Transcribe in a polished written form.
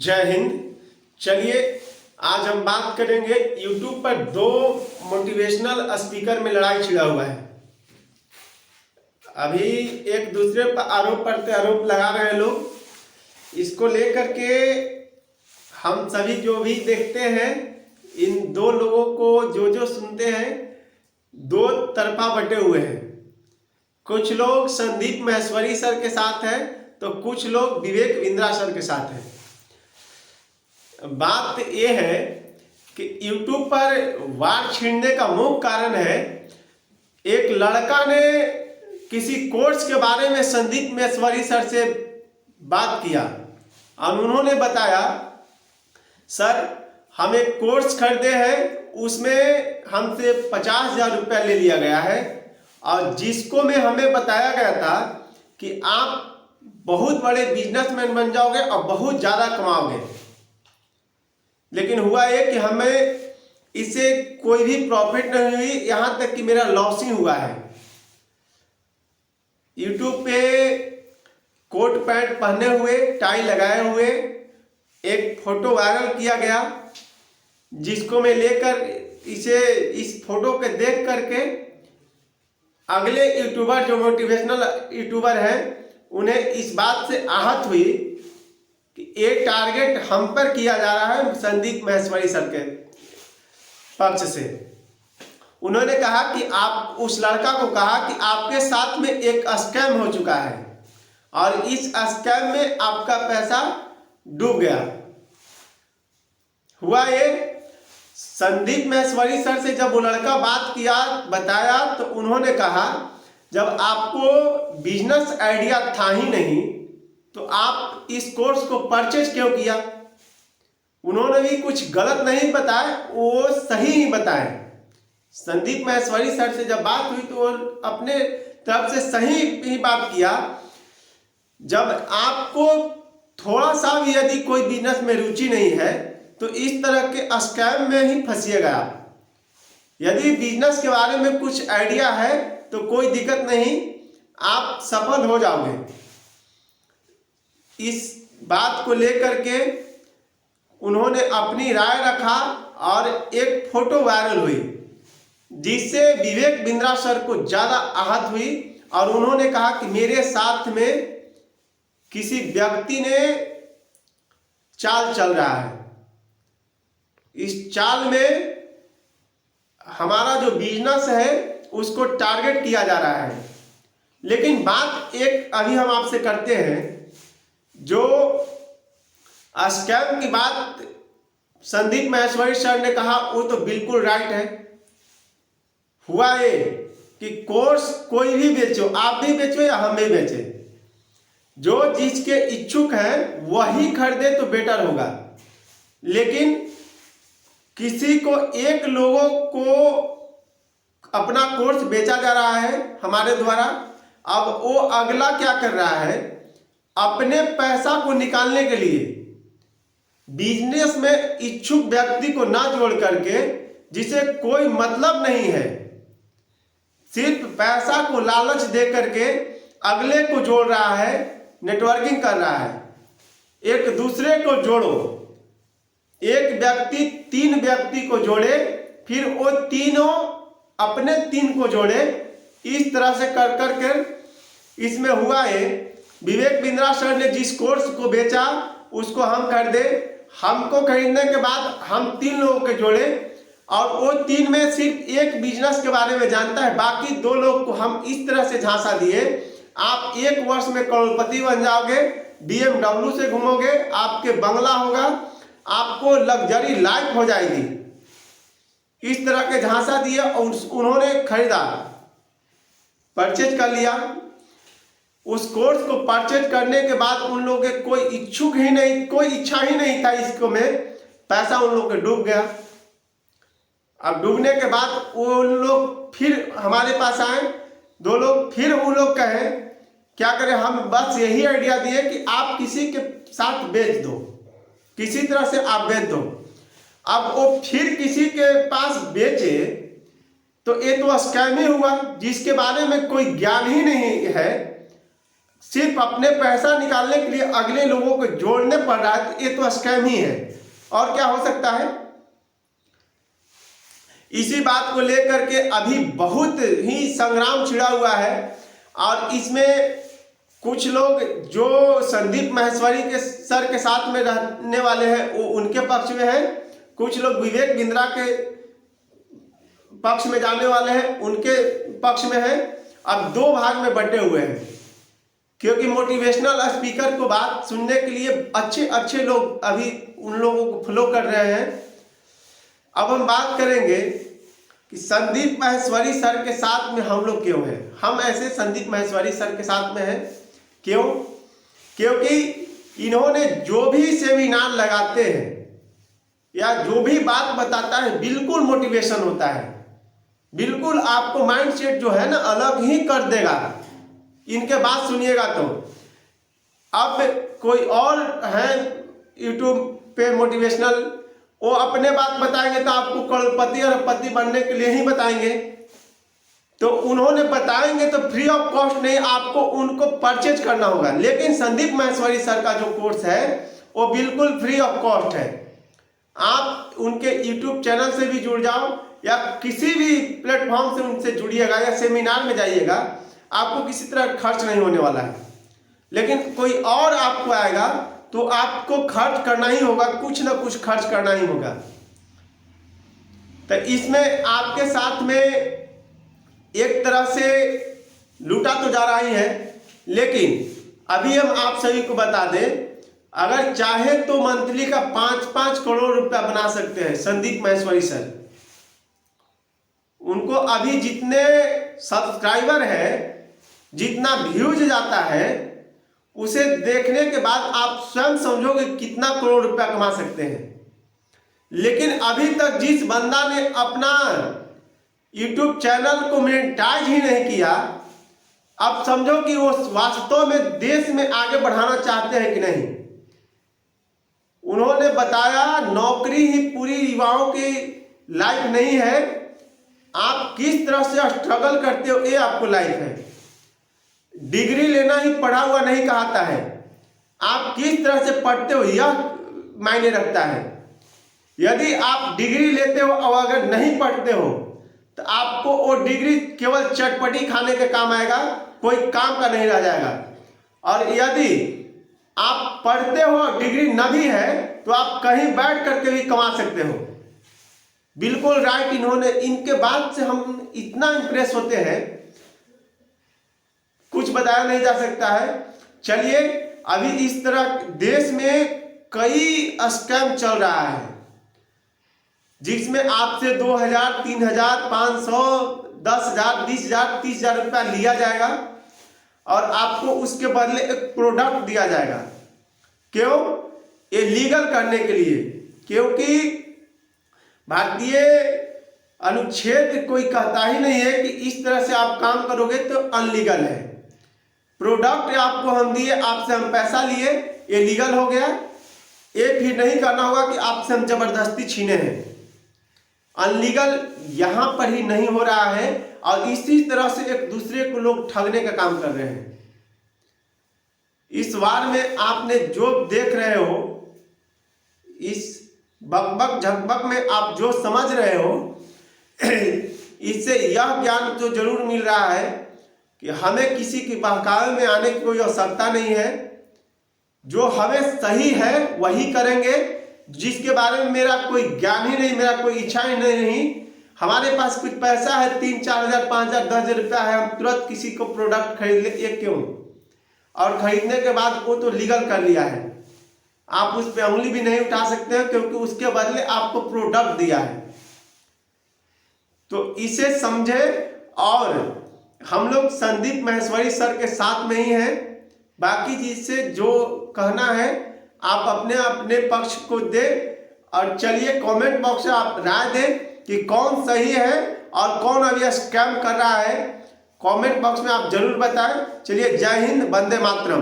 जय हिंद। चलिए आज हम बात करेंगे YouTube पर दो मोटिवेशनल स्पीकर में लड़ाई छिड़ा हुआ है। अभी एक दूसरे पर आरोप प्रत्यारोप लगा रहे हैं लोग। इसको लेकर के हम सभी जो भी देखते हैं, इन दो लोगों को जो सुनते हैं, दो तरफा बटे हुए हैं। कुछ लोग संदीप माहेश्वरी सर के साथ हैं तो कुछ लोग विवेक बिंद्रा सर के साथ हैं। बात यह है कि YouTube पर वार छिड़ने का मुख्य कारण है, एक लड़का ने किसी कोर्स के बारे में संदीप माहेश्वरी सर से बात किया और उन्होंने बताया, सर हम एक कोर्स खरीदे हैं, उसमें हमसे 50,000 रुपया ले लिया गया है और जिसको में हमें बताया गया था कि आप बहुत बड़े बिजनेसमैन बन जाओगे और बहुत ज़्यादा कमाओगे। लेकिन हुआ ये कि हमें इससे कोई भी प्रॉफिट नहीं हुई, यहाँ तक कि मेरा लॉस ही हुआ है। YouTube पे कोट पैंट पहने हुए, टाई लगाए हुए एक फोटो वायरल किया गया, जिसको मैं लेकर इस फोटो के देख करके अगले यूट्यूबर जो मोटिवेशनल यूट्यूबर हैं उन्हें इस बात से आहत हुई कि एक टारगेट हम पर किया जा रहा है संदीप माहेश्वरी सर के पक्ष से। उन्होंने कहा कि आप उस लड़का को कहा कि आपके साथ में एक स्कैम हो चुका है और इस स्कैम में आपका पैसा डूब गया। हुआ ये, संदीप माहेश्वरी सर से जब वो लड़का बात किया, बताया, तो उन्होंने कहा जब आपको बिजनेस आइडिया था ही नहीं तो आप इस कोर्स को परचेज क्यों किया। उन्होंने भी कुछ गलत नहीं बताया, वो सही ही बताए। संदीप माहेश्वरी सर से जब बात हुई तो वो अपने तरफ से सही ही बात किया। जब आपको थोड़ा सा भी यदि कोई बिजनेस में रुचि नहीं है तो इस तरह के स्कैम में ही फंसिएगा। यदि बिजनेस के बारे में कुछ आइडिया है तो कोई दिक्कत नहीं, आप सफल हो जाओगे। इस बात को लेकर के उन्होंने अपनी राय रखा और एक फोटो वायरल हुई, जिससे विवेक बिंद्रा सर को ज़्यादा आहत हुई और उन्होंने कहा कि मेरे साथ में किसी व्यक्ति ने चाल चल रहा है, इस चाल में हमारा जो बिजनेस है उसको टारगेट किया जा रहा है। लेकिन बात एक अभी हम आपसे करते हैं, जो स्कैम की बात संदीप माहेश्वरी सर ने कहा वो तो बिल्कुल राइट है। हुआ ये कि कोर्स कोई भी बेचो, आप भी बेचो या हम भी बेचे, जो जिसके इच्छुक हैं वही खरीदे तो बेटर होगा। लेकिन किसी को एक लोगों को अपना कोर्स बेचा जा रहा है हमारे द्वारा, अब वो अगला क्या कर रहा है, अपने पैसा को निकालने के लिए बिजनेस में इच्छुक व्यक्ति को ना जोड़ करके, जिसे कोई मतलब नहीं है, सिर्फ पैसा को लालच दे करके अगले को जोड़ रहा है, नेटवर्किंग कर रहा है। एक दूसरे को जोड़ो, एक व्यक्ति 3 व्यक्ति को जोड़े, फिर वो तीनों अपने 3 को जोड़े, इस तरह से कर करके इसमें हुआ है। विवेक बिंद्रा सर ने जिस कोर्स को बेचा उसको हम खरीदे, हमको खरीदने के बाद हम 3 लोगों के जोड़े और वो 3 में सिर्फ एक बिजनेस के बारे में जानता है, बाकी 2 लोग को हम इस तरह से झांसा दिए, आप 1 वर्ष में करोड़पति बन जाओगे, BMW से घूमोगे, आपके बंगला होगा, आपको लग्जरी लाइफ हो जाएगी। इस तरह के झांसा दिए और उन्होंने खरीदा, परचेज कर लिया। उस कोर्स को परचेज करने के बाद उन लोगों के कोई इच्छुक ही नहीं, कोई इच्छा ही नहीं था इसको में, पैसा उन लोगों के डूब गया। अब डूबने के बाद वो लोग फिर हमारे पास आए, 2 लोग, फिर वो लोग कहे क्या करें, हम बस यही आइडिया दिए कि आप किसी के साथ बेच दो, किसी तरह से आप बेच दो। अब वो फिर किसी के पास बेचे तो ये तो स्कैम ही हुआ, जिसके बारे में कोई ज्ञान ही नहीं है। सिर्फ अपने पैसा निकालने के लिए अगले लोगों को जोड़ने पड़ रहा है, तो ये तो स्कैम ही है। और क्या हो सकता है? इसी बात को लेकर के अभी बहुत ही संग्राम छिड़ा हुआ है और इसमें कुछ लोग जो संदीप माहेश्वरी के सर के साथ में रहने वाले हैं वो उनके पक्ष में है, कुछ लोग विवेक बिंद्रा के पक्ष में जाने वाले हैं उनके पक्ष में है। अब दो भाग में बंटे हुए हैं, क्योंकि मोटिवेशनल स्पीकर को बात सुनने के लिए अच्छे अच्छे लोग अभी उन लोगों को फॉलो कर रहे हैं। अब हम बात करेंगे कि संदीप माहेश्वरी सर के साथ में हम लोग क्यों हैं। हम ऐसे संदीप माहेश्वरी सर के साथ में हैं क्यों? क्योंकि इन्होंने जो भी सेमिनार लगाते हैं या जो भी बात बताता है बिल्कुल मोटिवेशन होता है, बिल्कुल आपको माइंडसेट जो है ना अलग ही कर देगा इनके बात सुनिएगा तो। अब कोई और है यूट्यूब पे मोटिवेशनल, वो अपने बात बताएंगे तो आपको करोड़पति और पति बनने के लिए ही बताएंगे, तो उन्होंने बताएंगे तो फ्री ऑफ कॉस्ट नहीं, आपको उनको परचेज करना होगा। लेकिन संदीप माहेश्वरी सर का जो कोर्स है वो बिल्कुल फ्री ऑफ कॉस्ट है। आप उनके यूट्यूब चैनल से भी जुड़ जाओ या किसी भी प्लेटफॉर्म से उनसे जुड़िएगा या सेमिनार में जाइएगा, आपको किसी तरह खर्च नहीं होने वाला है। लेकिन कोई और आपको आएगा तो आपको खर्च करना ही होगा, कुछ ना कुछ खर्च करना ही होगा। तो इसमें आपके साथ में एक तरह से लूटा तो जा रहा ही है, लेकिन अभी हम आप सभी को बता दें, अगर चाहे तो मंथली का 5-5 करोड़ रुपया बना सकते हैं संदीप माहेश्वरी सर। उनको अभी जितने सब्सक्राइबर है, जितना व्यूज जाता है, उसे देखने के बाद आप स्वयं समझोगे कितना करोड़ रुपया कमा सकते हैं। लेकिन अभी तक जिस बंदा ने अपना यूट्यूब चैनल को मोनेटाइज ही नहीं किया, अब समझो कि वो वास्तव में देश में आगे बढ़ाना चाहते हैं कि नहीं। उन्होंने बताया नौकरी ही पूरी युवाओं की लाइफ नहीं है, आप किस तरह से स्ट्रगल करते हो ये आपको लाइफ है। डिग्री लेना ही पढ़ा हुआ नहीं कहता है, आप किस तरह से पढ़ते हो यह मायने रखता है। यदि आप डिग्री लेते हो और अगर नहीं पढ़ते हो तो आपको वो डिग्री केवल चटपटी खाने के काम आएगा, कोई काम का नहीं रह जाएगा। और यदि आप पढ़ते हो डिग्री न भी है तो आप कहीं बैठ करके भी कमा सकते हो। बिल्कुल राइट, इन्होंने इनके बात से हम इतना इंप्रेस होते हैं, कुछ बताया नहीं जा सकता है। चलिए, अभी इस तरह देश में कई स्कैम चल रहा है जिसमें आपसे 2000, 3000, 500, 10,000, 20,000, 30,000 रुपया लिया जाएगा और आपको उसके बदले एक प्रोडक्ट दिया जाएगा। क्यों? ये लीगल करने के लिए, क्योंकि भारतीय अनुच्छेद कोई कहता ही नहीं है कि इस तरह से आप काम करोगे तो अनलीगल है। प्रोडक्ट आपको हम दिए, आपसे हम पैसा लिए, ये लीगल हो गया। ये फिर नहीं करना होगा कि आपसे हम जबरदस्ती छीने हैं। अनलीगल यहाँ पर ही नहीं हो रहा है और इसी तरह से एक दूसरे को लोग ठगने का काम कर रहे हैं। इस बार में आपने जो देख रहे हो, इस बकबक झकबक में आप जो समझ रहे हो, इससे यह ज्ञान तो जरूर मिल रहा है कि हमें किसी की बहकावे में आने की कोई आवश्यकता नहीं है। जो हमें सही है वही करेंगे। जिसके बारे में मेरा कोई ज्ञान ही नहीं, मेरा कोई इच्छा ही नहीं, हमारे पास कुछ पैसा है, 3-4 हज़ार, 5 हज़ार, 10 हज़ार रुपया है, हम तुरंत किसी को प्रोडक्ट खरीद ले, ये क्यों? और खरीदने के बाद वो तो लीगल कर लिया है, आप उस पर उंगली भी नहीं उठा सकते हैं क्योंकि उसके बदले आपको प्रोडक्ट दिया है। तो इसे समझे और हम लोग संदीप माहेश्वरी सर के साथ में ही हैं। बाकी चीज से जो कहना है आप अपने अपने पक्ष को दे और चलिए कमेंट बॉक्स में आप राय दें कि कौन सही है और कौन अभी स्कैम कर रहा है। कमेंट बॉक्स में आप जरूर बताएं। चलिए, जय हिंद, वंदे मातरम।